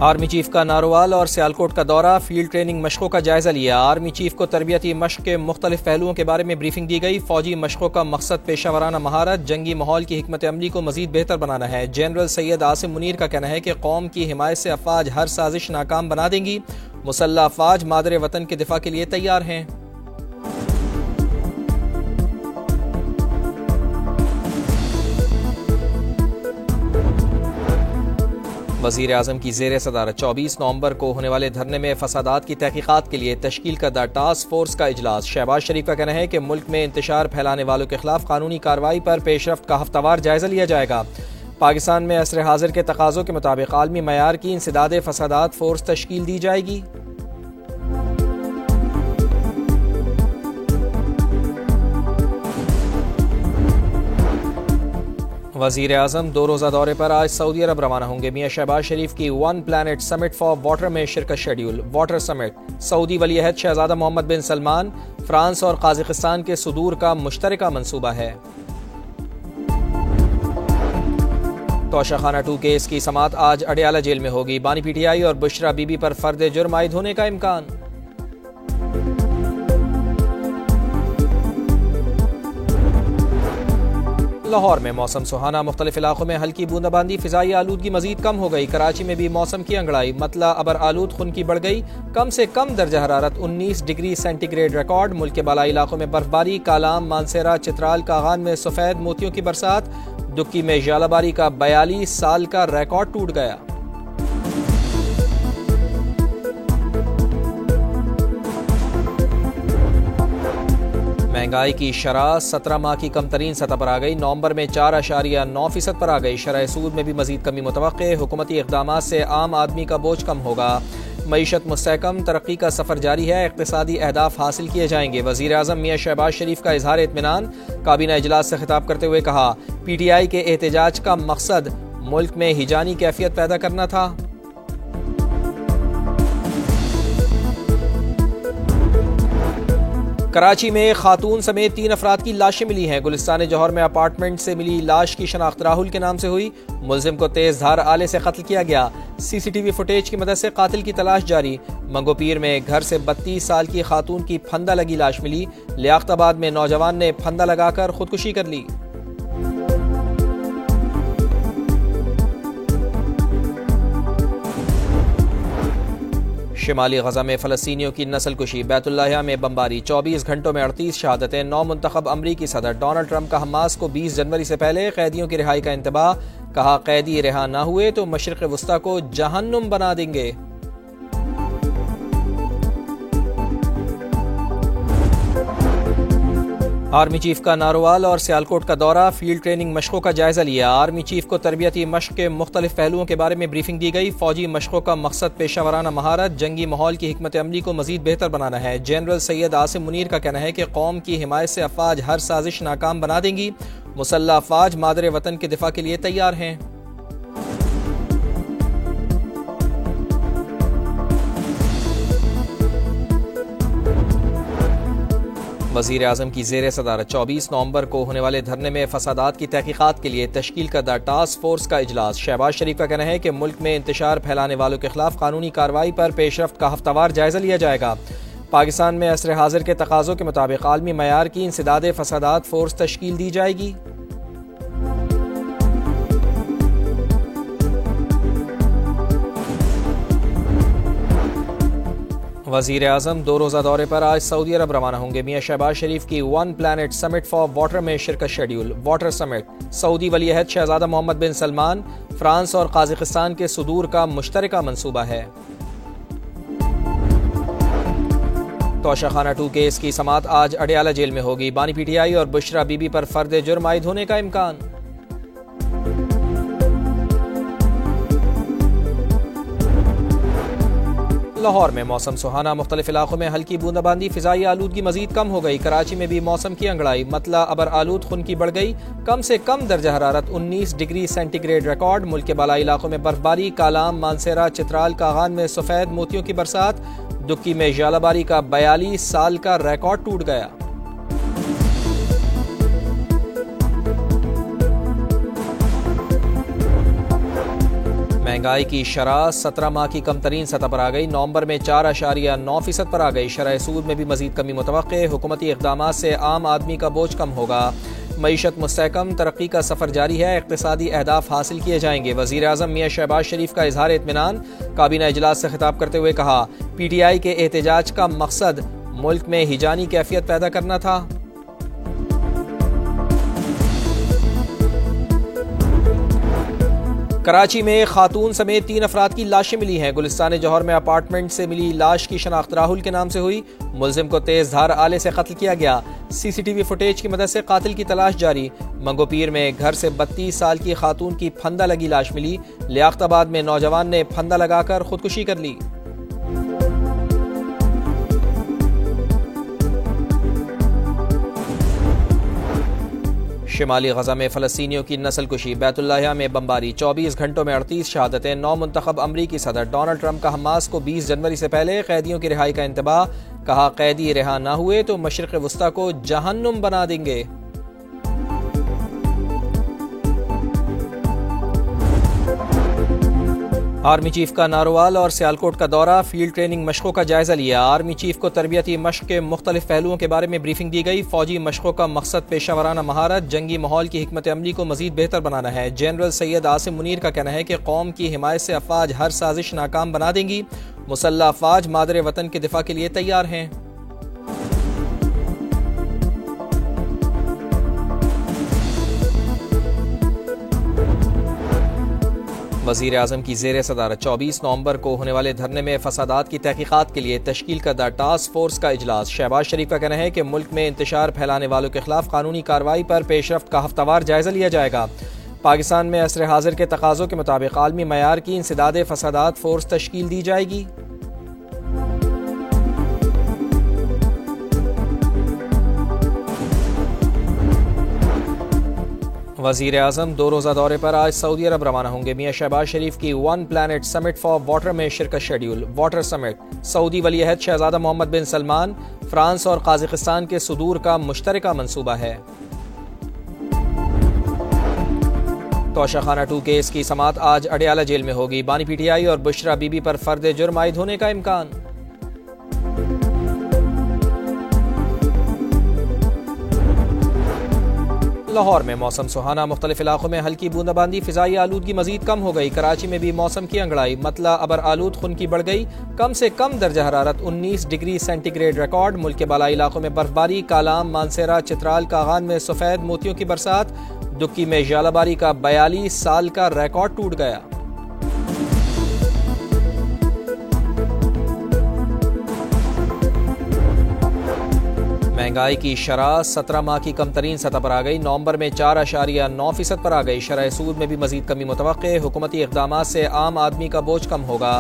Army chief का नारोवाल और सियालकोट का दौरा, फील्ड ट्रेनिंग मशकों का जायजा लिया। आर्मी चीफ को तरबियती मशक के मुख्तलिफ पहलुओं के बारे में ब्रीफिंग दी गई। फौजी मशकों का मकसद पेशा वराना महारत, जंगी माहौल की हिकमत अमली को मजीद बेहतर बनाना है। जनरल सैयद आसिम मुनीर का कहना है कि कौम की हिमायत से अफवाज हर साजिश नाकाम बना देंगी। मुसल्लह अफवाज मादरे वतन के दिफा के लिए तैयार हैं। वज़ीर आज़म की ज़ेर सदारत 24 नवंबर को होने वाले धरने में फसादात की तहकीकात के लिए तश्कील करदा टास्क फोर्स का इजलास। शहबाज शरीफ का कहना है कि मुल्क में इंतशार फैलाने वालों के खिलाफ कानूनी कार्रवाई पर पेशरफ्त का हफ्तावार जायजा लिया जाएगा। पाकिस्तान में असर हाजिर के तकाज़ों के मुताबिक आलमी मयार की इंसदाद फसादात फोर्स तश्कील दी जाएगी। वज़ीर आज़म 2 रोज़ा दौरे पर आज सऊदी अरब रवाना होंगे। मियां शहबाज शरीफ की one planet summit for water में शिरकत शेड्यूल। वाटर समिट सऊदी वली अहद शहजादा मोहम्मद बिन सलमान, फ्रांस और काज़ाकिस्तान के सुदूर का मुश्तरका मंसूबा है। तोशाखाना 2 केस की समाअत आज अडयाला जेल में होगी। बानी PTI और बुशरा बीबी पर फर्द जुर्म आयद होने का इम्कान। लाहौर में मौसम सुहाना, मुख्तलिफ इलाकों में हल्की बूंदाबांदी, फिजाई आलूदगी मजीद कम हो गई। कराची में भी मौसम की अंगड़ाई, मतला अबर आलूद खुन की बढ़ गई। कम से कम दर्जा हरारत 19 डिग्री सेंटीग्रेड रिकॉर्ड। मुल्क के बालाई इलाकों में बर्फबारी, कालाम, मानसेरा, चित्राल, कागान में सफेद मोतियों की बरसात। दुक्की में जालाबारी का 42 साल का रिकॉर्ड टूट गया। महंगाई की शरह 17 माह की कम तरीन सतह पर आ गई। नवंबर में 4.9% पर आ गई। शरह सूद में भी मजीद कमी मुतवक्के। हुकूमती इक़दामात से आम आदमी का बोझ कम होगा। मईशत मुस्तहकम, तरक्की का सफ़र जारी है। इक़्तिसादी अहदाफ हासिल किए जाएंगे। वज़ीर आज़म मियां शहबाज शरीफ का इजहार इत्मीनान। काबीना इजलास से खिताब करते हुए कहा, PTI के एहतजाज का मकसद मुल्क में हिजानी कैफियत पैदा करना था। कराची में खातून समेत 3 अफराद की लाशें मिली हैं। गुलिस्तान जौहर में अपार्टमेंट से मिली लाश की शनाख्त राहुल के नाम से हुई। मुलजिम को तेज धार आले से कत्ल किया गया। CCTV फुटेज की मदद से कातिल की तलाश जारी। मंगोपीर में घर से 32 साल की खातून की फंदा लगी लाश मिली। लियाकताबाद में नौजवान ने फंदा लगाकर खुदकुशी कर ली। शिमाली गजा में फ़लस्तीनियों की नस्लकुशी, बैतुल्लाहिया में बमबारी, 24 घंटों में 38 शहादतें। नौ मुंतखब अमरीकी सदर डोनाल्ड ट्रंप का हमास को 20 जनवरी से पहले कैदियों की रिहाई का इंतबाह। कहा, कैदी रिहा न हुए तो मशरिक़ वुस्ता को जहन्नुम बना देंगे। आर्मी चीफ का नारोवाल और सियालकोट का दौरा, फील्ड ट्रेनिंग मशकों का जायजा लिया। आर्मी चीफ को तरबियती मशक के मुख्तलिफ पहलुओं के बारे में ब्रीफिंग दी गई। फौजी मशकों का मकसद पेशा वराना महारत, जंगी माहौल की हिकमत अमली को मजीद बेहतर बनाना है। जनरल सैयद आसिम मुनीर का कहना है कि कौम की हिमायत से अफवाज हर साजिश नाकाम बना देंगी। मुसल्लह अफवाज मादरे वतन के दिफा के लिए तैयार हैं। वज़ीर आज़म की ज़ेर सदारत 24 नवंबर को होने वाले धरने में फसादात की तहकीकात के लिए तश्कील करदा टास्क फोर्स का इजलास। शहबाज शरीफ का कहना है कि मुल्क में इंतशार फैलाने वालों के खिलाफ कानूनी कार्रवाई पर पेशरफ्त का हफ्तावार जायजा लिया जाएगा। पाकिस्तान में असर हाजिर के तकाज़ों के मुताबिक आलमी मयार की इंसदाद फसादात फोर्स तश्कील दी जाएगी। वज़ीर आज़म 2 रोज़ा दौरे पर आज सऊदी अरब रवाना होंगे। मियां शहबाज शरीफ की one planet summit for water में शिरकत शेड्यूल। वाटर समिट सऊदी वली अहद शहजादा मोहम्मद बिन सलमान, फ्रांस और काज़ाकिस्तान के सुदूर का मुश्तरका मंसूबा है। तोशाखाना 2 केस की समाअत आज अडयाला जेल में होगी। बानी PTI और बुशरा बीबी पर फर्द जुर्म आयद होने का इम्कान। लाहौर में मौसम सुहाना, मुख्तलिफ इलाकों में हल्की बूंदाबांदी, फिजाई आलूदगी मजीद कम हो गई। कराची में भी मौसम की अंगड़ाई, मतला अबर आलूद खुन की बढ़ गई। कम से कम दर्जा हरारत 19 डिग्री सेंटीग्रेड रिकॉर्ड। मुल्क के बालाई इलाकों में बर्फबारी, कालाम, मानसेरा, चित्राल, कागान में सफेद मोतियों की बरसात। दुक्की में जालाबारी का 42 साल का रिकॉर्ड टूट गया। महंगाई की शरह 17 माह की कम तरीन सतह पर आ गई। नवंबर में 4.9% पर आ गई। शरह सूद में भी मजीद कमी मुतवक्के। हुकूमती इक़दामात से आम आदमी का बोझ कम होगा। मईशत मुस्तहकम, तरक्की का सफ़र जारी है। इक़्तिसादी अहदाफ हासिल किए जाएंगे। वज़ीर आज़म मियां शहबाज शरीफ का इजहार इत्मीनान। काबीना इजलास से खिताब करते हुए कहा, PTI के एहतजाज का मकसद मुल्क में हिजानी कैफियत पैदा करना था। कराची में खातून समेत 3 अफराद की लाशें मिली हैं। गुलिस्तान जौहर में अपार्टमेंट से मिली लाश की शनाख्त राहुल के नाम से हुई। मुलजिम को तेज धार आले से कत्ल किया गया। CCTV फुटेज की मदद से कातिल की तलाश जारी। मंगोपीर में घर से 32 साल की खातून की फंदा लगी लाश मिली। लियाकताबाद में नौजवान ने फंदा लगाकर खुदकुशी कर ली। शिमाली गजा में फ़लस्तीनियों की नस्लकुशी। बैतुल्लाहिया में बमबारी। 24 घंटों में 38 शहादतें। नौ मुंतखब अमरीकी सदर डोनाल्ड ट्रंप का हमास को 20 जनवरी से पहले कैदियों की रिहाई का इंतबाह। कहा, कैदी रिहा न हुए तो मशरिक़ वस्ता को जहन्नुम बना देंगे। आर्मी चीफ का नारोवाल और सियालकोट का दौरा। फील्ड ट्रेनिंग मशकों का जायजा लिया। आर्मी चीफ को तरबियती मशक के मुख्तलिफ पहलुओं के बारे में ब्रीफिंग दी गई। फौजी मशकों का मकसद पेशावराना महारत, जंगी माहौल की हिकमत अमली को मजीद बेहतर बनाना है। जनरल सैयद आसिम मुनीर का कहना है कि कौम की हिमायत से अफवाज हर साजिश नाकाम बना देंगी। मुसल्लह अफवाज मादरे वतन के दिफा के लिए तैयार हैं। वज़ीर आज़म की ज़ेर सदारत 24 नवंबर को होने वाले धरने में फसादात की तहकीकात के लिए तश्कील करदा टास्क फोर्स का इजलास। शहबाज शरीफ का कहना है कि मुल्क में इंतशार फैलाने वालों के खिलाफ कानूनी कार्रवाई पर पेशरफ्त का हफ्तावार जायजा लिया जाएगा। पाकिस्तान में असर हाजिर के तकाज़ों के मुताबिक आलमी मयार की इंसदाद फसादात फोर्स तश्कील दी जाएगी। वज़ीर आज़म 2 रोज़ा दौरे पर आज सऊदी अरब रवाना होंगे। मियां शहबाज शरीफ की one planet summit for water में शिरकत शेड्यूल। वाटर समिट सऊदी वली अहद शहजादा मोहम्मद बिन सलमान, फ्रांस और काज़ाकिस्तान के सुदूर का मुश्तरका मंसूबा है। तोशाखाना 2 केस की समाअत आज अडयाला जेल में होगी। बानी PTI और बुशरा बीबी पर फर्द जुर्म आयद होने का इम्कान। लाहौर में मौसम सुहाना। मुख्तलिफ इलाकों में हल्की बूंदाबांदी। फिजाई आलूदगी मजीद कम हो गई। कराची में भी मौसम की अंगड़ाई। मतला अबर आलूद खुनकी बढ़ गई। कम से कम दर्जा हरारत 19 डिग्री सेंटीग्रेड रिकॉर्ड। मुल्क के बालाई इलाकों में बर्फबारी। कालाम, मानसेरा, चित्राल, कागान में सफेद मोतियों की बरसात। दुक्की में जालाबारी का 42 साल का रिकॉर्ड टूट गया। महंगाई की शरह 17 माह की कम तरीन सतह पर आ गई। नवंबर में 4.9% पर आ गई। शरह सूद में भी मजीद कमी मुतवक्के। हुकूमती इक़दामात से आम आदमी का बोझ कम होगा।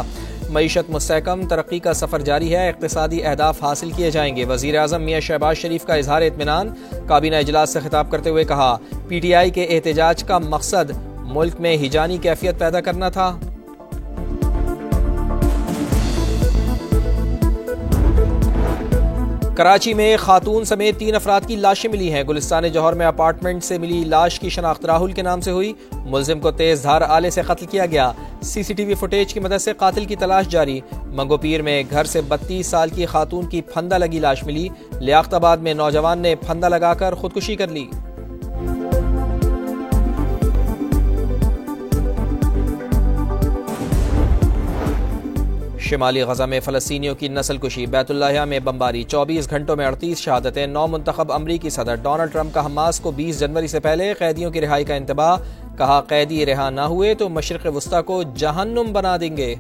मईशत मुस्तहकम, तरक्की का सफ़र जारी है। इक़्तिसादी अहदाफ हासिल किए जाएंगे। वज़ीर आज़म मियां शहबाज शरीफ का इजहार इत्मीनान। काबीना इजलास से खिताब करते हुए कहा, PTI के एहतजाज का मकसद मुल्क में हिजानी कैफियत पैदा करना था। कराची में खातून समेत 3 अफराद की लाशें मिली हैं। गुलिस्तान जौहर में अपार्टमेंट से मिली लाश की शनाख्त राहुल के नाम से हुई। मुलजिम को तेज धार आले से कत्ल किया गया। CCTV फुटेज की मदद से कातिल की तलाश जारी। मंगोपीर में घर से 32 साल की खातून की फंदा लगी लाश मिली। लियाकताबाद में नौजवान ने फंदा लगाकर खुदकुशी कर ली। शिमाली गजा में फ़लस्तीनियों की नस्लकुशी। बैतुल्लाहिया में बमबारी। 24 घंटों में 38 शहादतें। नौ मुंतखब अमरीकी सदर डोनाल्ड ट्रंप का हमास को 20 जनवरी से पहले कैदियों की रिहाई का इंतबाह। कहा, कैदी रिहा न हुए तो मशरिक़ वस्ता को जहन्नुम बना देंगे।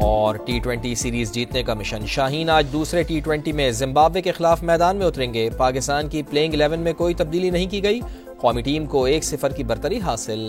और T20 सीरीज जीतने का मिशन। शाहीन आज दूसरे T20 में जिम्बाब्वे के खिलाफ मैदान में उतरेंगे। पाकिस्तान की प्लेइंग 11 में कोई तब्दीली नहीं की गई। कौमी टीम को 1-0 की बरतरी हासिल।